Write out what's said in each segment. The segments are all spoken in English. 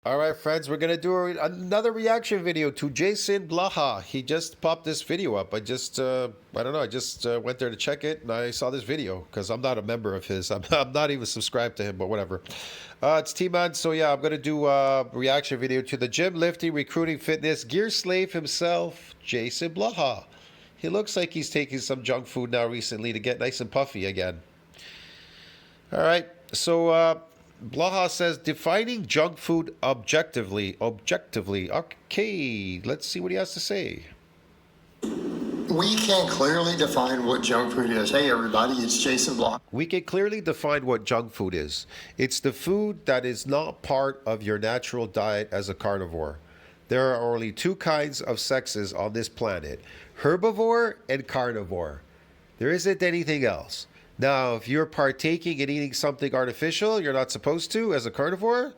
All right, friends, we're gonna do another reaction video to Jason Blaha. He just popped this video up. I don't know, I just went there to check it, and I saw this video because I'm not a member of his. I'm not even subscribed to him, but whatever. It's T-Man, so yeah, I'm gonna do a reaction video to the gym, lifting, recruiting, fitness, gear slave himself, Jason Blaha. He looks like he's taking some junk food now recently to get nice and puffy again. All right, so Blaha says defining junk food objectively. Okay, let's see what he has to say. We can clearly define what junk food is. Hey everybody, it's Jason Blaha. We can clearly define what junk food is. It's the food that is not part of your natural diet as a carnivore. There are only two kinds of sexes on this planet: herbivore and carnivore. There isn't anything else. Now, if you're partaking in eating something artificial you're not supposed to as a carnivore,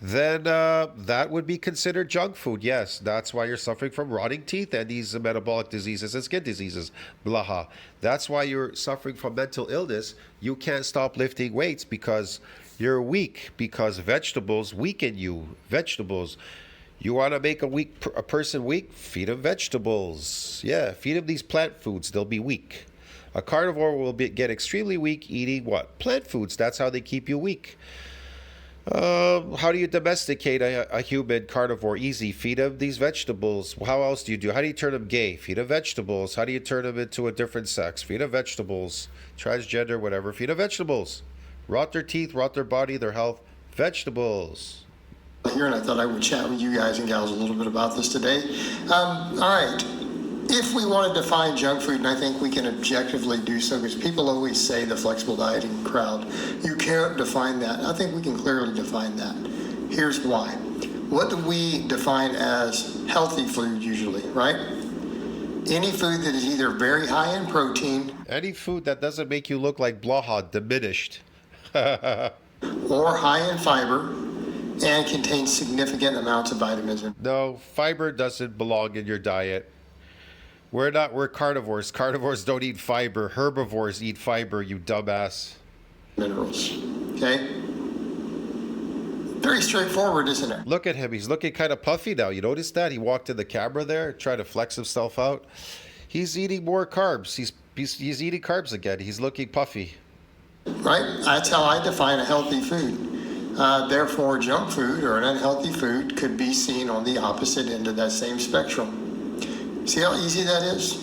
then that would be considered junk food. Yes, that's why you're suffering from rotting teeth and these metabolic diseases and skin diseases. Blaha. That's why you're suffering from mental illness. You can't stop lifting weights because you're weak, because vegetables weaken you. Vegetables. You want to make a person weak? Feed them vegetables. Yeah, feed them these plant foods. They'll be weak. A carnivore will get extremely weak eating what? Plant foods. That's how they keep you weak. How do you domesticate a human carnivore? Easy. Feed them these vegetables. How else do you do? How do you turn them gay? Feed them vegetables. How do you turn them into a different sex? Feed them vegetables. Transgender, whatever. Feed them vegetables. Rot their teeth, rot their body, their health. Vegetables. Here, and I thought I would chat with you guys and gals a little bit about this today. All right. If we want to define junk food, and I think we can objectively do so, because people always say the flexible dieting crowd, you can't define that. I think we can clearly define that. Here's why. What do we define as healthy food usually, right? Any food that is either very high in protein. Any food that doesn't make you look like Blaha diminished. Or high in fiber and contains significant amounts of vitamins. No, fiber doesn't belong in your diet. We're carnivores. Carnivores don't eat fiber. Herbivores eat fiber, you dumbass. Minerals. Okay? Very straightforward, isn't it? Look at him. He's looking kind of puffy now. You notice that? He walked in the camera there, tried to flex himself out. He's eating more carbs. He's eating carbs again. He's looking puffy. Right? That's how I define a healthy food. Therefore, junk food or an unhealthy food could be seen on the opposite end of that same spectrum. See how easy that is?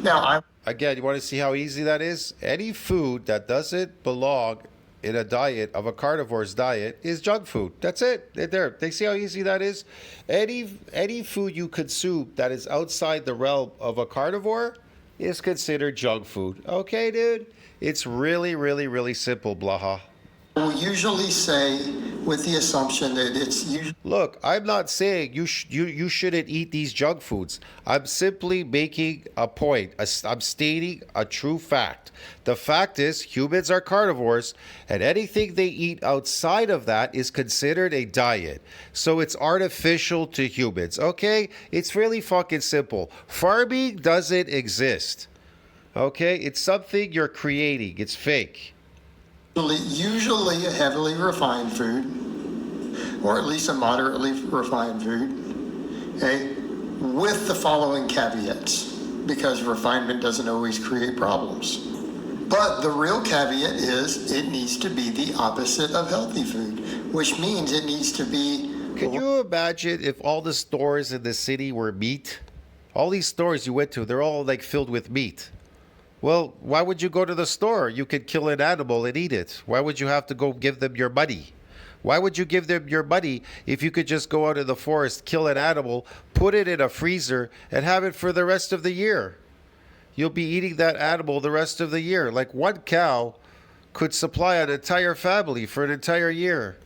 Now, Again, you want to see how easy that is? Any food that doesn't belong in a diet of a carnivore's diet is junk food. That's it. There. They see how easy that is? Any food you consume that is outside the realm of a carnivore is considered junk food. Okay, dude? It's really, really, really simple, Blaha. we'll usually say with the assumption that it's usually... Look, I'm not saying you shouldn't eat these junk foods. I'm simply making a point. I'm stating a true fact. The fact is, humans are carnivores, and anything they eat outside of that is considered a diet. So it's artificial to humans, okay? It's really fucking simple. Farming doesn't exist, okay? It's something you're creating. It's fake. Usually a heavily refined food, or at least a moderately refined food, okay, with the following caveats, because refinement doesn't always create problems. But the real caveat is it needs to be the opposite of healthy food, which means it needs to be... Can you imagine if all the stores in the city were meat? All these stores you went to, they're all like filled with meat. Well, why would you go to the store? You could kill an animal and eat it. Why would you have to go give them your money? Why would you give them your money if you could just go out in the forest, kill an animal, put it in a freezer, and have it for the rest of the year? You'll be eating that animal the rest of the year. Like one cow could supply an entire family for an entire year.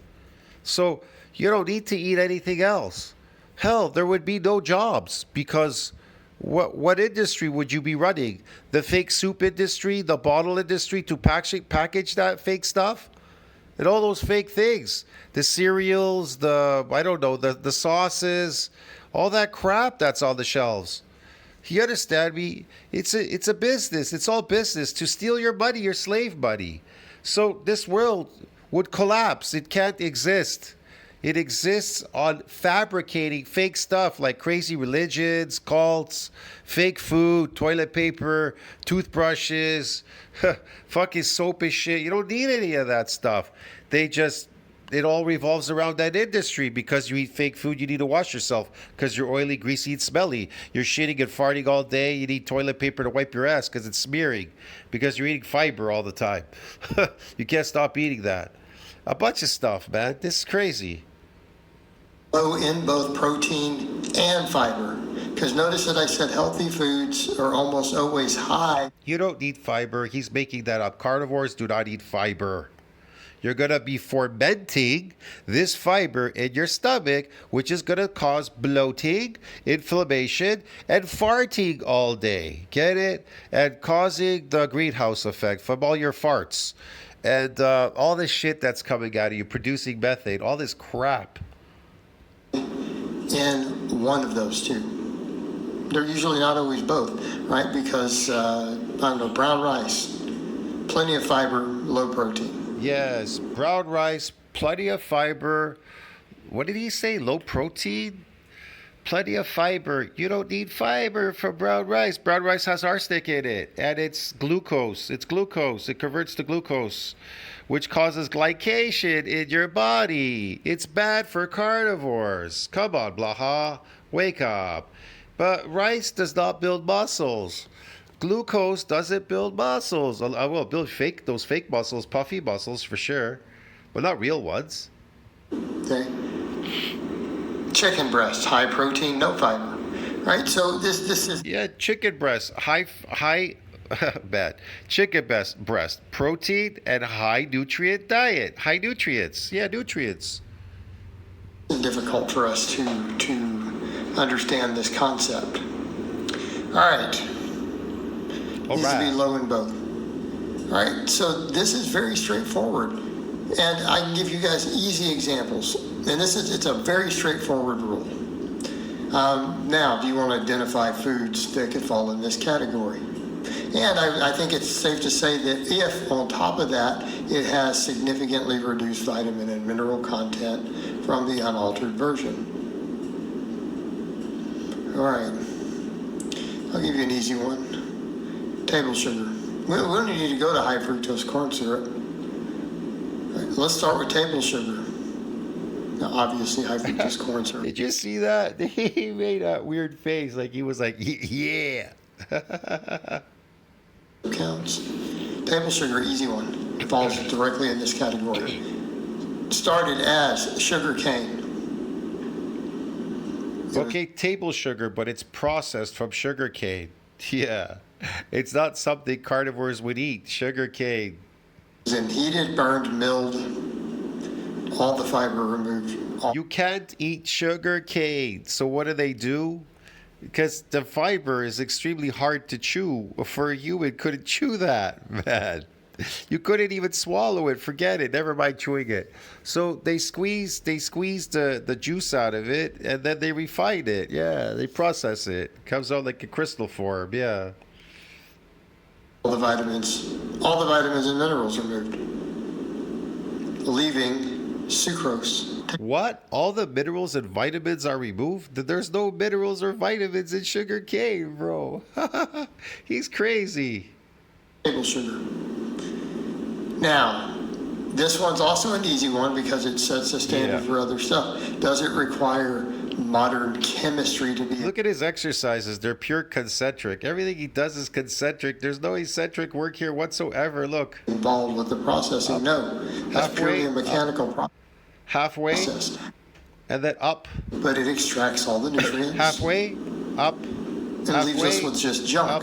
So you don't need to eat anything else. Hell, there would be no jobs because... What industry would you be running? The fake soup industry, the bottle industry to package that fake stuff? And all those fake things. The cereals, the sauces, all that crap that's on the shelves. You understand me? It's a business. It's all business to steal your money, your slave money. So this world would collapse. It can't exist. It exists on fabricating fake stuff like crazy religions, cults, fake food, toilet paper, toothbrushes, fucking soap and shit. You don't need any of that stuff. It all revolves around that industry. Because you eat fake food, you need to wash yourself because you're oily, greasy, and smelly. You're shitting and farting all day. You need toilet paper to wipe your ass because it's smearing because you're eating fiber all the time. You can't stop eating that. A bunch of stuff, man. This is crazy. Low in both protein and fiber. Because notice that I said healthy foods are almost always high. You don't need fiber. He's making that up. Carnivores do not eat fiber. You're going to be fermenting this fiber in your stomach, which is going to cause bloating, inflammation, and farting all day. Get it? And causing the greenhouse effect from all your farts. And all this shit that's coming out of you, producing methane, all this crap. In one of those two. They're usually not always both, right? Because, I don't know, brown rice, plenty of fiber, low protein. Yes, brown rice, plenty of fiber. What did he say? Low protein? Plenty of fiber. You don't need fiber for brown rice. Brown rice has arsenic in it, and it's glucose. It's glucose. It converts to glucose, which causes glycation in your body. It's bad for carnivores. Come on, Blaha. Wake up. But rice does not build muscles. Glucose doesn't build muscles. I will build those fake muscles, puffy muscles for sure, but not real ones. Okay. Chicken breast, high protein, no fiber. Right? So this is Chicken breast, high bad. Chicken breast, protein and high nutrient diet. High nutrients. Yeah, nutrients. difficult for us to understand this concept. All right. Needs to be low in both. All right, so this is very straightforward. And I can give you guys easy examples. And it's a very straightforward rule. Now, do you want to identify foods that could fall in this category? And I think it's safe to say that if, on top of that, it has significantly reduced vitamin and mineral content from the unaltered version. All right. I'll give you an easy one. Table sugar. We don't need to go to high fructose corn syrup. All right, let's start with table sugar. Now, obviously, high fructose corn syrup. Did you see that? He made a weird face, like he was like, yeah. Counts. Table sugar, easy one. Falls directly in this category. Started as sugar cane. Okay, table sugar, but it's processed from sugar cane. Yeah. It's not something carnivores would eat. Sugar cane. And heated, burned, milled, all the fiber removed. You can't eat sugar cane. So what do? Because the fiber is extremely hard to chew. For a human, couldn't chew that, man. You couldn't even swallow it. Forget it. Never mind chewing it. So they squeeze the juice out of it, and then they refine it. Yeah, they process it. Comes out like a crystal form. Yeah. All the vitamins and minerals removed, leaving sucrose. What? All the minerals and vitamins are removed? There's no minerals or vitamins in sugar cane, bro. He's crazy. Table sugar. Now, this one's also an easy one because it sets the standard for other stuff. Does it require modern chemistry to be... Look at his exercises. They're pure concentric. Everything he does is concentric. There's no eccentric work here whatsoever. Look. Involved with the processing. No. That's purely a mechanical process. Halfway. And then up. But it extracts all the nutrients. Halfway. Up. And leaves us with just junk. Up.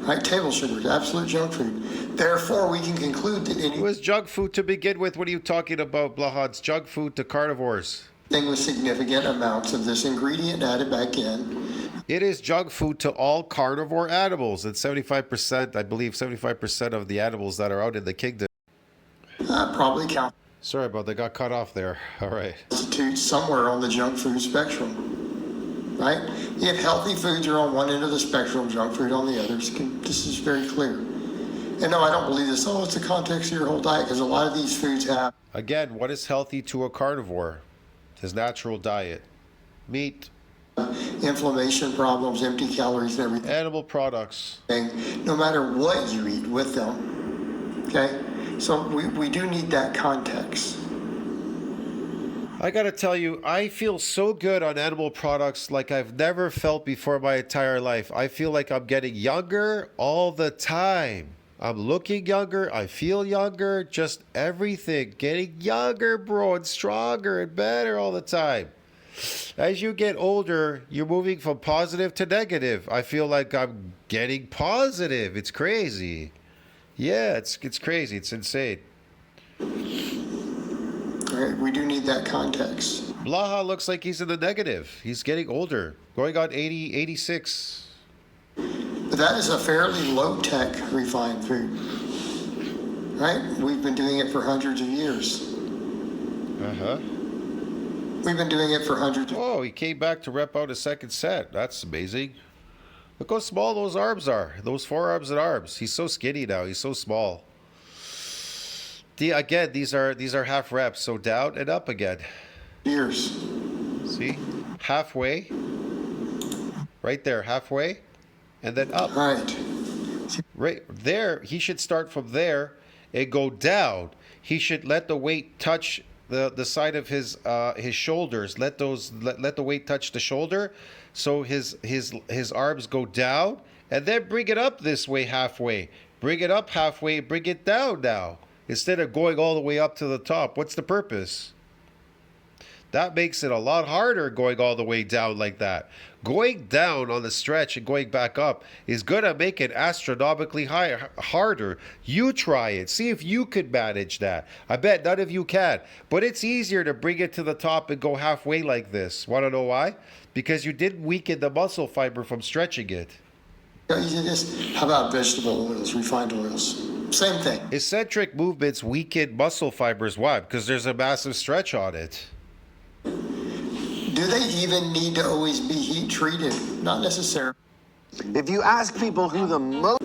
Right? Table sugar. Absolute junk food. Therefore, we can conclude that it was junk food to begin with. What are you talking about, Blaha? It's junk food to carnivores. With significant amounts of this ingredient added back in. It is junk food to all carnivore animals. And 75%, I believe 75% of the animals that are out in the kingdom. Probably count. Sorry about that. Got cut off there. All right. Constitutes somewhere on the junk food spectrum. Right? If healthy foods are on one end of the spectrum, junk food on the other. This is very clear. And no, I don't believe this. Oh, it's the context of your whole diet, because a lot of these foods have... Again, what is healthy to a carnivore? his natural diet. Meat, inflammation problems, empty calories, and everything. animal products. No matter what you eat with them. Okay? So we do need that context. I gotta tell you, I feel so good on animal products like I've never felt before my entire life. I feel like I'm getting younger all the time. I'm looking younger, I feel younger, just everything. Getting younger, bro, and stronger and better all the time. As you get older, you're moving from positive to negative. I feel like I'm getting positive. It's crazy. Yeah, it's crazy. It's insane. All right? We do need that context. Blaha looks like he's in the negative. He's getting older, going on 80, 86. But that is a fairly low-tech refined food. Right? We've been doing it for hundreds of years. Uh-huh. We've been doing it for hundreds of years. Oh, he came back to rep out a second set. That's amazing. Look how small those arms are. Those forearms and arms. He's so skinny now. He's so small. Again, these are half reps. So down and up again. See? Halfway. Right there, halfway. And then up. Right. Right there, he should start from there and go down. He should let the weight touch the side of his shoulders. Let the weight touch the shoulder, so his arms go down, and then bring it up this way halfway. Bring it up halfway. Bring it down now instead of going all the way up to the top. What's the purpose? That makes it a lot harder going all the way down like that. Going down on the stretch and going back up is going to make it astronomically harder. You try it. See if you could manage that. I bet none of you can. But it's easier to bring it to the top and go halfway like this. Want to know why? Because you didn't weaken the muscle fiber from stretching it. How about vegetable oils, refined oils? Same thing. Eccentric movements weaken muscle fibers. Why? Because there's a massive stretch on it. Do they even need to always be heat treated? Not necessarily. If you ask people who the most...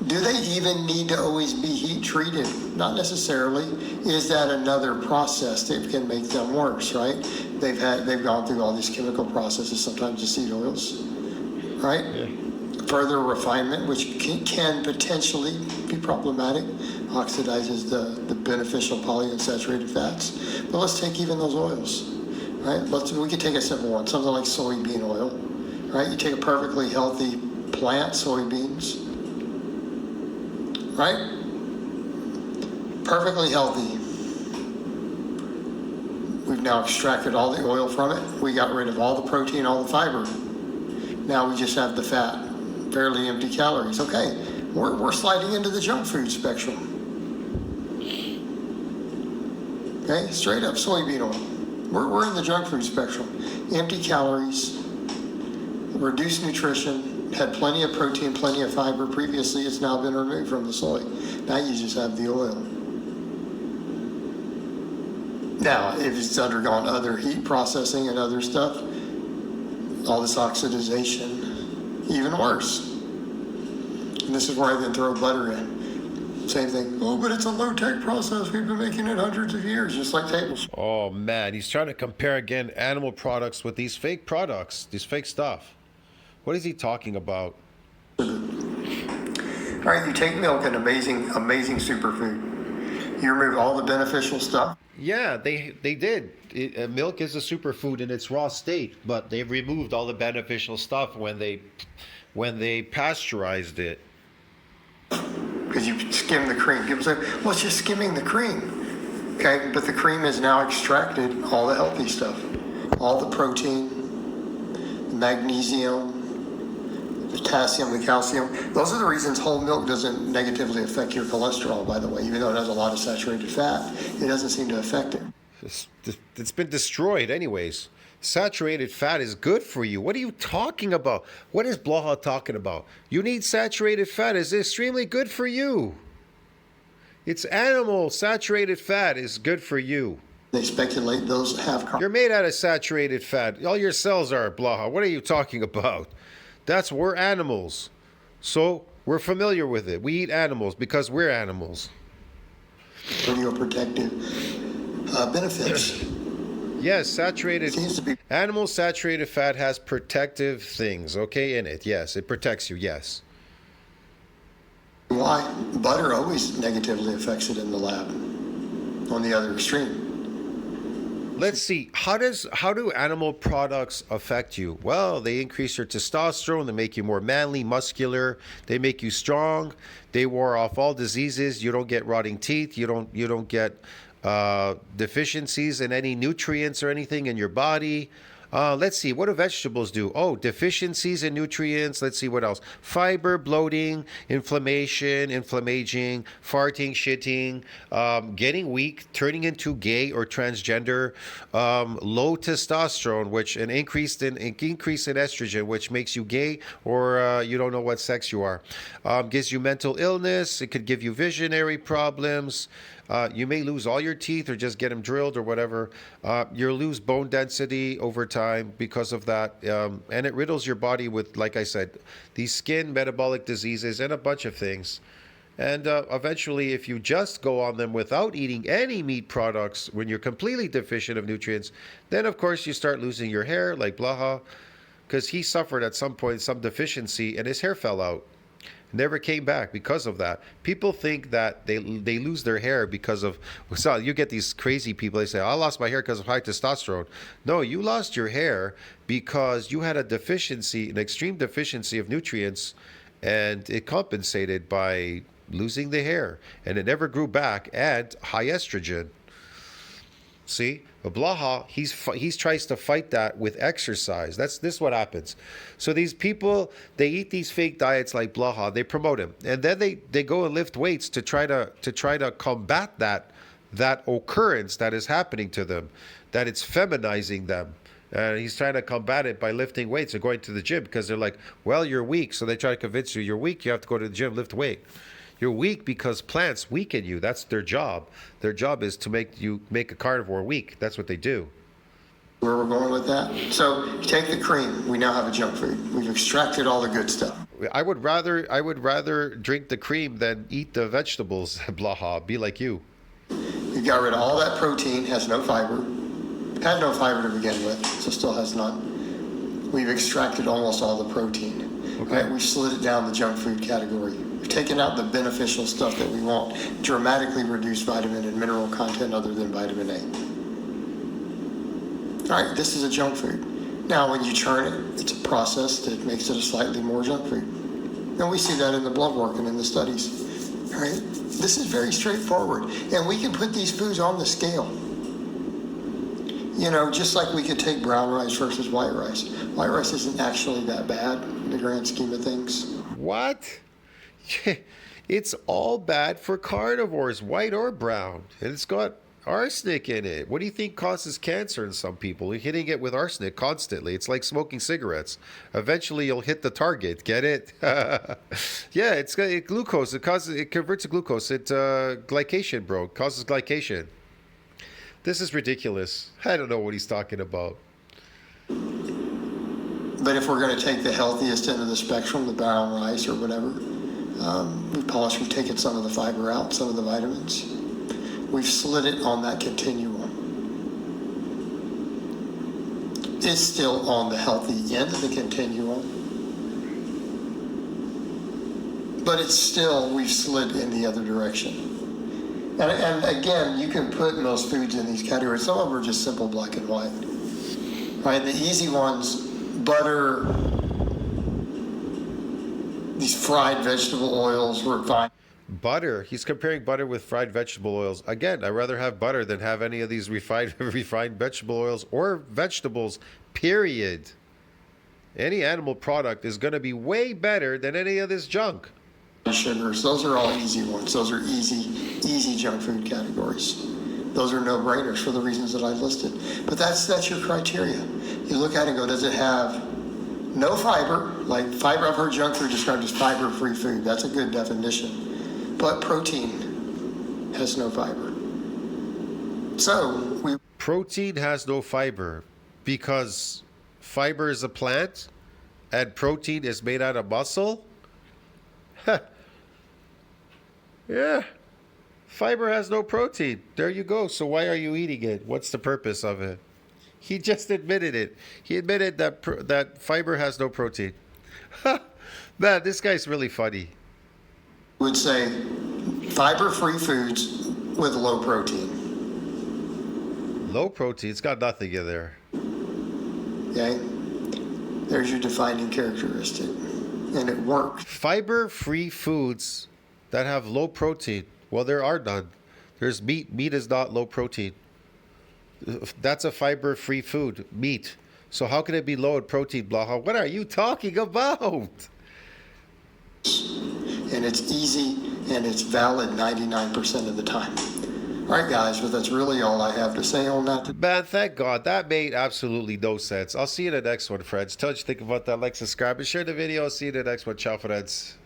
Do they even need to always be heat treated? Not necessarily. Is that another process that can make them worse, right? They've gone through all these chemical processes, sometimes the seed oils, right? Yeah. Further refinement, which can potentially be problematic, oxidizes the beneficial polyunsaturated fats. But let's take even those oils. Right? We could take a simple one, something like soybean oil. Right? You take a perfectly healthy plant, soybeans. Right? Perfectly healthy. We've now extracted all the oil from it. We got rid of all the protein, all the fiber. Now we just have the fat, fairly empty calories. Okay, we're sliding into the junk food spectrum. Okay, straight up soybean oil. We're in the junk food spectrum. Empty calories, reduced nutrition, had plenty of protein, plenty of fiber. Previously, it's now been removed from the soy. Now you just have the oil. Now, if it's undergone other heat processing and other stuff, all this oxidization, even worse. And this is where I then throw butter in. Same thing. Oh, but it's a low-tech process. We've been making it hundreds of years, just like tables. Oh, man. He's trying to compare, again, animal products with these fake products, this fake stuff. What is he talking about? All right, you take milk, an amazing superfood. You remove all the beneficial stuff. Yeah, they did. Milk is a superfood in its raw state, but they've removed all the beneficial stuff when they pasteurized it. Because you skim the cream. People say, well, it's just skimming the cream. Okay, but the cream has now extracted all the healthy stuff. All the protein, the magnesium, the potassium, the calcium. Those are the reasons whole milk doesn't negatively affect your cholesterol, by the way. Even though it has a lot of saturated fat, it doesn't seem to affect it. It's been destroyed anyways. Saturated fat is good for you. What are you talking about? What is Blaha talking about? You need saturated fat. It's extremely good for you. It's animal. Saturated fat is good for you. They speculate those have carbs. You're made out of saturated fat. All your cells are, Blaha. What are you talking about? We're animals. So we're familiar with it. We eat animals because we're animals. Protective benefits. Yes, saturated Seems to be animal saturated fat has protective things, okay, in it. Yes, it protects you. Yes. why butter always negatively affects it in the lab on the other extreme. Let's see. How do animal products affect you? Well, they increase your testosterone. They make you more manly, muscular. They make you strong. They ward off all diseases. You don't get rotting teeth. You don't get deficiencies in any nutrients or anything in your body. Let's see. What do vegetables do? Oh, deficiencies in nutrients. Let's see what else. Fiber, bloating, inflammaging, farting, shitting, getting weak, turning into gay or transgender, low testosterone, which an increase in estrogen, which makes you gay or you don't know what sex you are. Gives you mental illness. It could give you visionary problems. You may lose all your teeth or just get them drilled or whatever. You'll lose bone density over time because of that. And it riddles your body with, like I said, these skin metabolic diseases and a bunch of things. And eventually, if you just go on them without eating any meat products when you're completely deficient of nutrients, then of course you start losing your hair, like Blaha, because he suffered at some point some deficiency and his hair fell out. Never came back because of that. People think that they lose their hair because of. So you get these crazy people. They say, "I lost my hair because of high testosterone." No, you lost your hair because you had a deficiency, an extreme deficiency of nutrients, and it compensated by losing the hair, and it never grew back. And high estrogen. See, but Blaha, he's tries to fight that with exercise. This is what happens. So these people, they eat these fake diets like Blaha. They promote him, and then they go and lift weights to try to combat that occurrence that is happening to them, that it's feminizing them. And he's trying to combat it by lifting weights or going to the gym because they're like, well, you're weak. So they try to convince you you're weak. You have to go to the gym, lift weight. You're weak because plants weaken you. That's their job. Their job is to make a carnivore weak. That's what they do. Where we're going with that. So you take the cream. We now have a junk food. We've extracted all the good stuff. I would rather drink the cream than eat the vegetables, Blaha. Be like you. You got rid of all that protein. Has no fiber. Had no fiber to begin with, so still has none. We've extracted almost all the protein. Okay. Right? We've slid it down the junk food category. We've taken out the beneficial stuff that we want, dramatically reduced vitamin and mineral content other than vitamin A. All right, this is a junk food. Now, when you churn it, it's a process that makes it a slightly more junk food. And we see that in the blood work and in the studies. All right, this is very straightforward. And we can put these foods on the scale. You know, just like we could take brown rice versus white rice. White rice isn't actually that bad in the grand scheme of things. What? It's all bad for carnivores, white or brown. And it's got arsenic in it. What do you think causes cancer in some people? You're hitting it with arsenic constantly. It's like smoking cigarettes. Eventually you'll hit the target. Get it? Yeah, it's got glucose. It converts to glucose. It glycation, bro. It causes glycation. This is ridiculous. I don't know what he's talking about. But if we're going to take the healthiest end of the spectrum, the brown rice or whatever, we've taken some of the fiber out, some of the vitamins. We've slid it on that continuum. It's still on the healthy end of the continuum. But it's still, we've slid in the other direction. And again, you can put most foods in these categories. Some of them are just simple black and white. Right? The easy ones, butter, these fried vegetable oils, refined. Butter. He's comparing butter with fried vegetable oils. Again, I'd rather have butter than have any of these refined vegetable oils or vegetables, period. Any animal product is going to be way better than any of this junk. Sugars, those are all easy ones. Those are easy junk food categories. Those are no-brainers for the reasons that I listed. But that's your criteria. You look at it and go, does it have no fiber? Like fiber, I've heard junk food described as fiber-free food. That's a good definition. But protein has no fiber. So protein has no fiber because fiber is a plant and protein is made out of muscle? Yeah. Fiber has no protein. There you go. So why are you eating it? What's the purpose of it? He just admitted it. He admitted that that fiber has no protein. Man, this guy's really funny. Would say fiber-free foods with low protein. Low protein. It's got nothing in there. Okay? There's your defining characteristic. And it works. Fiber-free foods that have low protein. Well, there are none. There's meat. Meat is not low protein. That's a fiber-free food, meat. So how can it be low in protein, Blaha? What are you talking about? And it's easy and it's valid 99% of the time. All right, guys, but that's really all I have to say on that. Man, thank God. That made absolutely no sense. I'll see you in the next one, friends. Tell us what you think about that. Like, subscribe, and share the video. I'll see you in the next one. Ciao, friends.